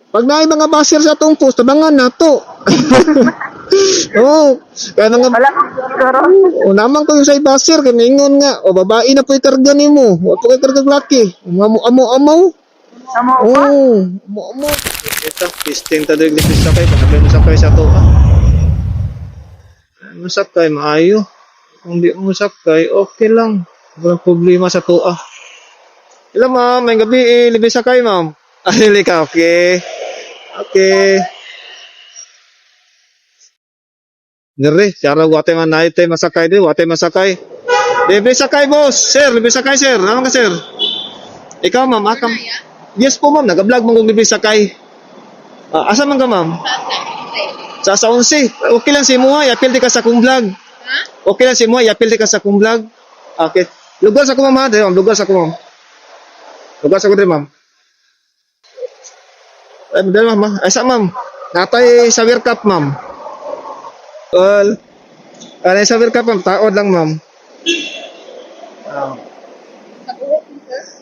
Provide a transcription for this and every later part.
Pag naay mga basir sa atong post, tabangan nato. Oo. Kaya nga, Wala ko siguro. o naman ko yung sa basir, kaya ingon nga, o babae na po ikarga ni mo. O po ikarga laki. Amo. Amo Oo. pa. Amo. Ito, pisting ta dili sa kay, panabi mo sa kay sa to. Masakay, maayo. Kung di mo sakay, okay lang. Walang problema sa to. Hello ma'am, may gabi libi sakay ma'am. Ay, ka, okay. Okay. Nere, cara wate man naik tay masakay di, wate masakay. Libre sakay boss, sir, libre sakay sir. Naman ka sir? Ikaw ma'am, akam. Yes po ma'am, nag-vlog mo kung libre sakay. Asa man ka ma'am? Sa 11. Okay lang si mo ha, i-appeal di ka sa kong vlog. Okay lang si mo, i-appeal di ka sa kong vlog. Okay. Lugar sa ko ma'am ha, di ma'am, lugar sa ko ma'am. Lugar sa ko di ma'am. Ay, madal ma'am. Ay, sa ma'am. Natay sa World Cup ma'am. Well, ano sa World Cup ma'am? Taod lang ma'am.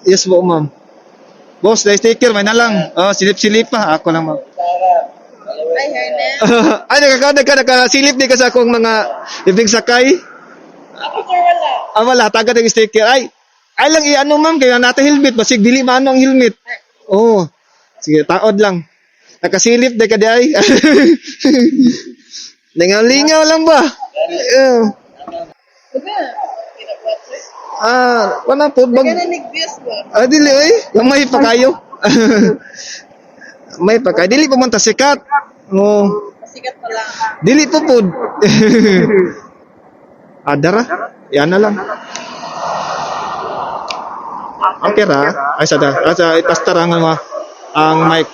Yes po ma'am. Boss, dahil sticker, may na lang. Oh, silip-silip pa. Ako lang ma'am. Ay, Hernan. Ay, nakasilip di ka sa akong mga ibig sakay. Sticker wala. Wala, tagat yung sticker. Ay lang i-ano ma'am, kaya natin helmet. Basig, dili maano ang helmet. Oo. Sige, taod lang. Nakasilip di ka di ay. Lingaw-lingaw lang ba? Wala po. Kaya na nag-views ba? Dili ay. Gamay pa kayo. May pa kayo. Dili pa man ta sikat. Sikat pa lang. Dili po po. Adara. Yan na lang. Okay ra. Ay sada. Asa ipastarangan mo ang mic.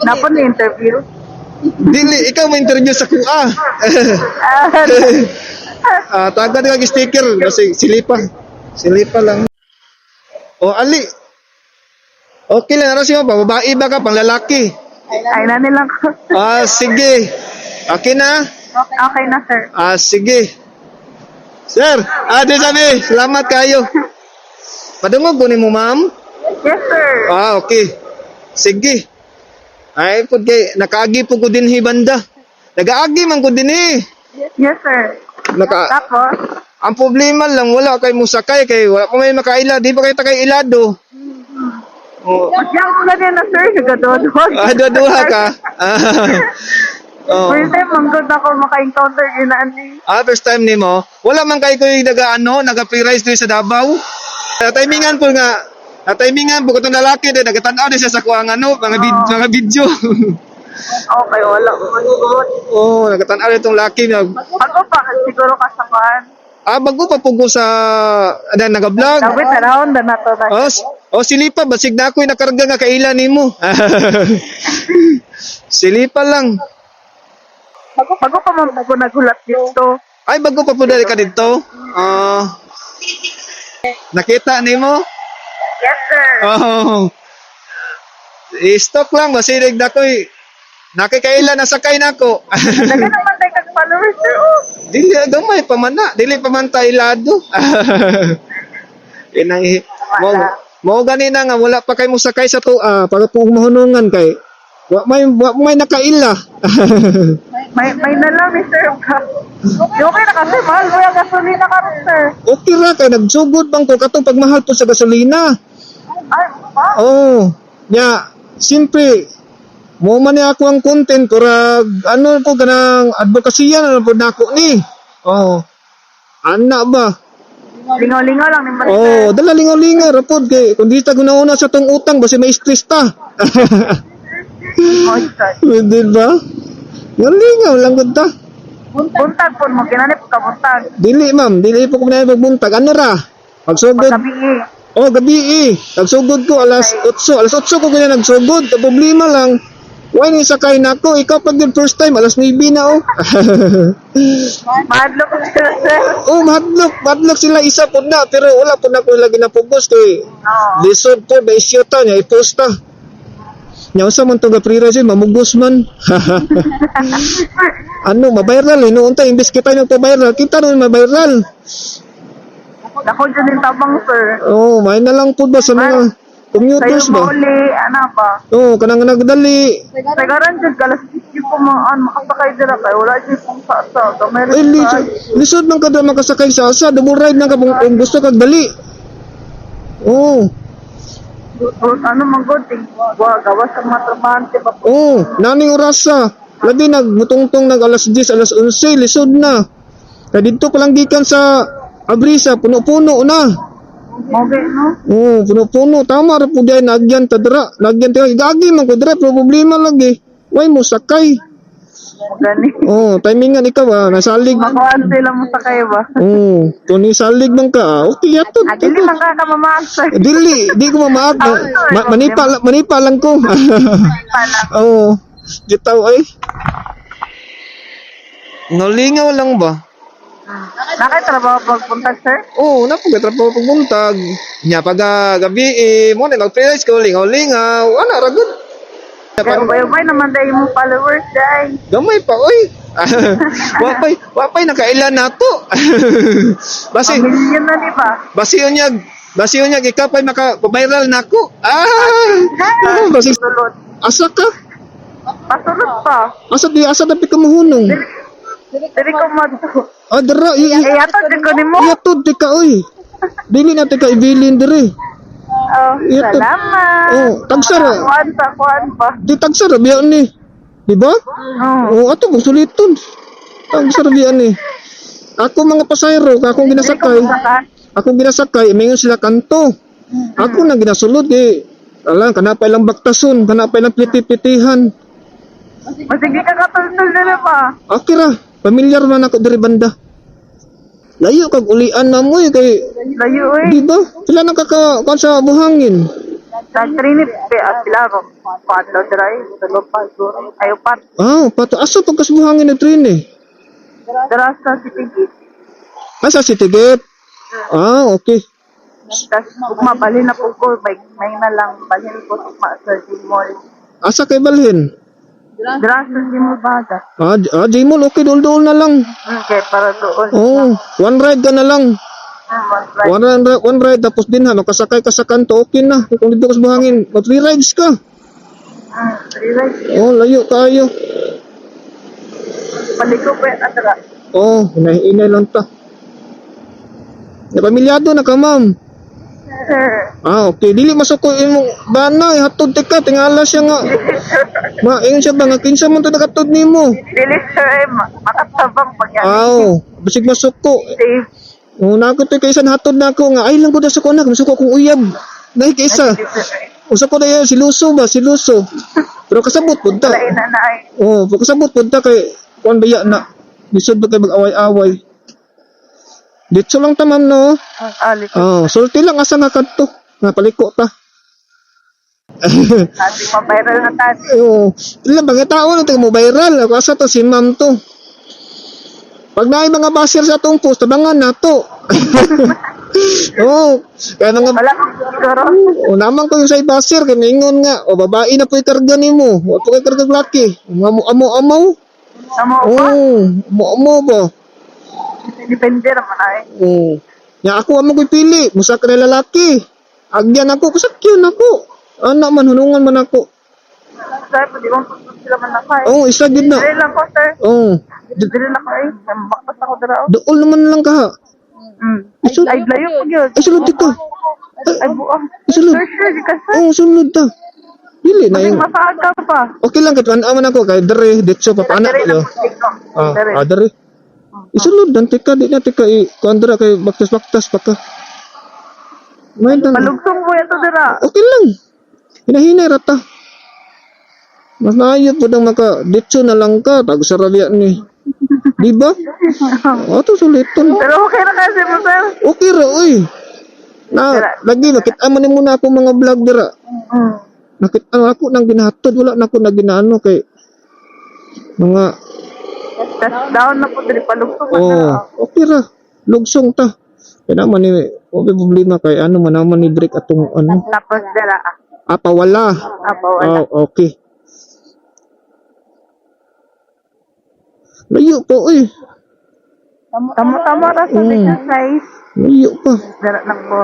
Napon na interview. Dili, ikaw may interview sa kuha. Taga ka sticker kasi silipa lang. Ali. Okay lang ano siya pa, babae ba ka pang lalaki? Ay na nilang ko. Sige. Okay na? Okay na, sir. Sige. Sir, di sabi, salamat kayo. Padungog ko ni mo, ma'am? Yes, sir. Okay. Sige. Ay, pud kay nakaagi po ko din banda. Nagaagi man ko din Yes, sir. Tapos? Ang problema lang wala kay musakay kay wala pa may makaila, di pa kay takay ilado. Masyang ko na din na, sir. Nagadodoon. Duha ka. First time, manggod ako maka-encounter ginaan ni. First time nimo. Wala man kay ko naga-free-rise dito sa Davao. Timingan po nga. Timingan po katong lalaki din nagatanaw din siya sa kuang mga video. Okay, wala. Nagatanaw din tong laki na. Ako pa, siguro kasakaan. Bago pa pugo sa naga-vlog. Dawit around na nato na. Silipa basig na ako'y nakarga nga kaila nimo. Silipa lang. Bago pa man bago nagulat dito. Ay bago pa po dali ka dito. Nakita nimo? Yes, sir. I-stock lang basirig na ko'y nakikaila na sakay nako. Dali naman tayo kag-followers, sir. Dili gamay pa man na, dili pa man tayo ilado. Inang mo ganina nga wala pa kay mo sakay sa tuwa para po mahunungan kay may nakaila. may nalang ni sir. Okay na kasi mahal mo yung gasolina ka rin, sir. Okay ra kay nagsugod bang ko katong pagmahal po sa gasolina. Ay, ba? Nya simple mo man ni ako ang content kurag ano ko ganang advokasya na po nako ni. Ana ba? Lingaw-lingaw lang ni Master. Dala lingaw-lingaw rapod kay kun di ta guna sa tong utang basi may stress ta. Di ba? Lingaw lang gud ta. Buntag po mo, kinanip ka buntag. Dili ma'am, dili po ko na magbuntag. Ano ra? Pagsugod. Gabi. Nagsugod ko alas 8. Alas 8 ko kaya nagsugod. Ang problema lang, why ni sakay na ako? Ikaw pag yung first time, alas 9 na Mahadlok sila, sir. Madlock sila isa po na. Pero wala po na ko lagi na focus kay lisod po, ba isyota niya, iposta. Nya usa man to ga pre-rise mamugos man. Mabiral noon ta imbes kita nang pa-viral, kita ron mabiral. Ako dyan yung tabang, sir. May na lang po ba sa mga Commuters Kayo ba? mauli, ano ba? Oo, kanang nagdali. Tagaran dyan, kalas di po mga makasakay dira kay wala dyan pong sa gamay Ay, rin sa lisod man ka dra makasakay sa asa, double ride na ka kung gusto kag dali. Oo. ano man good, gawas sa mga trabahante pa po. Oo, naning orasa. Labi nagmutungtong nag alas 10, alas 11, lisod na. Kaya dito palang gikan sa Abrisa, puno-puno na. Okay, no? Oo, puno-puno. Tama ra po dahil nagyan ta dira. Nagyan ta. Gagi man ko dira, pero problema lagi. Way mo sakay. Gani. Oo, timingan ikaw nasalig. Makuhaan sila mo sa kayo ba? Oo, kung nisalig man ka, okay yato. Dili man ka mamaaksay. Di ko mamaag. Manipa lang ko. Pala. Oo. Ditaw ay. Nalingaw lang ba? Nakatrabaho pagpunta, sir? Oo, napagatrapo pagbuntag. Nya pag gabi mo na mag-freelance ko, lingaw-lingaw. Ana ra good. Kaya ubay-ubay naman dahil mo followers dahil. Gamay pa oy. Wapay nakailan nato. Basi Pamilya na, di ba? basi unyag ikaw pa'y maka-viral nako. Basi Sulod. asa ka? Pasulod pa. Asa dapat ka mahunong. Dili ko madto. Dara Ato, di ko ni mo. Yatod di ka oy. Dili na ka ibilin diri. Oh, Ito. salamat. Oh, tagsara. Kuhaan pa. Di tagsara biya ni. Di ba? Oh. Ato kung suliton. Tagsara biya ni. Ako mga pasayro, akong ginasakay. Akong ginasakay, mayon sila kanto. Ako na ginasulod alam, kanapay lang baktason, kanapay lang piti-pitihan. Masige ka katultol nila pa. Okay ra, pamilyar man ako diri banda. Layo kag ulian na mo kay Layo eh. di ba? Sila nakakakuan sa buhangin. Sa Trinity, at sila ba? Patlo dry. Tulupan. Ayaw pat. Pato aso pagkas buhangin na train eh. Dara sa City Gate. Sa City Gate. Okay. Tapos mabalhin na po ko. May na lang. Balhin ko sa Gmall. Asa kay balhin? Dara sa Gmall baga. Jimol, okay, dul-dul na lang. Okay, para doon. One ride ka na lang. One ride, tapos din makasakay ka sa kanto, okay na. Kung dito ka sa buhangin, mag-3 rides ka. 3 rides. Layo kayo. Paliko pa yung atara. Inay lang ta. Pamilyado na ka, ma'am. Sir. Okay, dili masuko imong bana, hatod ka, tingala siya nga. Ingon siya ba nga kinsa man to nagatod nimo? Dili sir eh, makatabang pag yan. Bisig masuko. Safe. Nako to kaysa hatod nako nga ay lang ko na suko na, masuko kong uyab. Dahil kaysa. Usa ko na yan, si Luso. Pero kasabot pud ta. Lain na ay. Pero kasabot pud ta kay kuan baya na. Bisod ba kay mag-away-away. Dito lang taman no. Alik. Sulti lang asa nga kadto. Nga paliko ta. Ati pa-viral na tati. Ilan bang tao na tayo mo viral. Ako asa to si ma'am to. Pag naay mga basir sa atong post, tabangan na to. Kaya nga Wala kang siguro. naman ko yung sa basir kay mingon nga babae na po ikarga nimo. Wa po kay karga laki. Amo. Amo ba? Depende naman ay. Ya ako amo ko'y pili, musa ka na lalaki. Agyan ako, kusakyan ako. Anak man, hunungan man ako. Sir, pwede bang puso sila man nakay? Isa gid na. Dili lang ko, sir. Dili lang ko ay. Bakit ako dara? Dool naman lang ka. Ay, layo ko yun. Ay, sulod ka. Ay, buang. Sulod. Sir, di ka, sir. Sulod ta. Dili na Kasi yung... masaga pa. Okay lang, katwan ako kay dere, ditso, papaanak Dili ko. lang ko. Dili. Dere. Isulod, dan tika, di na tika, kuandra kay baktas-baktas pa ka. May dan. Malugsong mo ito dira. Okay lang. Hinahinay rata. Mas naayot po nang ditso na lang ka, tago sa rabia ni. Di ba? To suliton. Pero okay na kasi mo, sir. Okay ra, oy. Lagi, nakita mo ni muna ako mga vlog dira. Nakita ako nang ginahatod, wala na ako na ginaano kay mga Tapos down na po diri palugsong. okay ra. Lugsong ta. Kaya naman ni, okay problema kay ano man naman ni break atong ano. Tapos dira. Wala. Wala. Okay. Layo po, oy. Tama ra sa exercise. Layo pa. Dira lang po.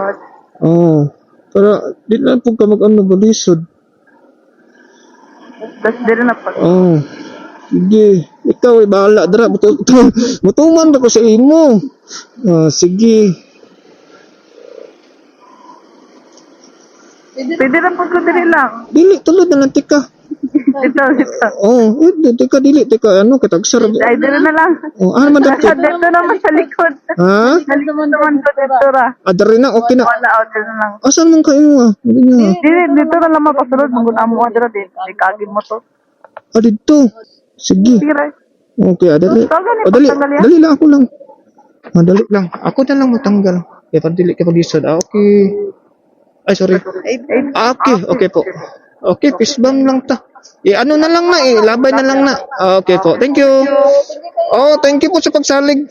Para, di lang po ka mag-ano, balisod. Tapos di rin na pag... Oh. Sige. Ikaw ay bahala. Dara, mutuman ako sa imo. Sige. Pwede na pag dili lang. Dili, tulad na lang, tika. Ito. Oh, tika, dili, tika, ano, katagsarap. Ay, dili na lang. Oh, ano man dito? Dito naman sa likod. Ha? Dito naman po dito ra. Dari na, okay na. Wala, dito na lang. Asan mong kayo Sabi niya. Dito na lang mapasunod. Manggun amo ka dito din. May kagin mo to. Dito. Sige. Sige, right. Okay, dali. Dali. Pagtanggal yan. Dali lang ako lang. Dali lang. Ako na lang matanggal. Kaya pag-dili ka pag-isod. Okay. Ay, sorry. Okay. Okay po. Okay, fist bump lang ta. Ano na lang na labay na lang na. Okay po. Thank you. Oh, thank you po sa pagsalig.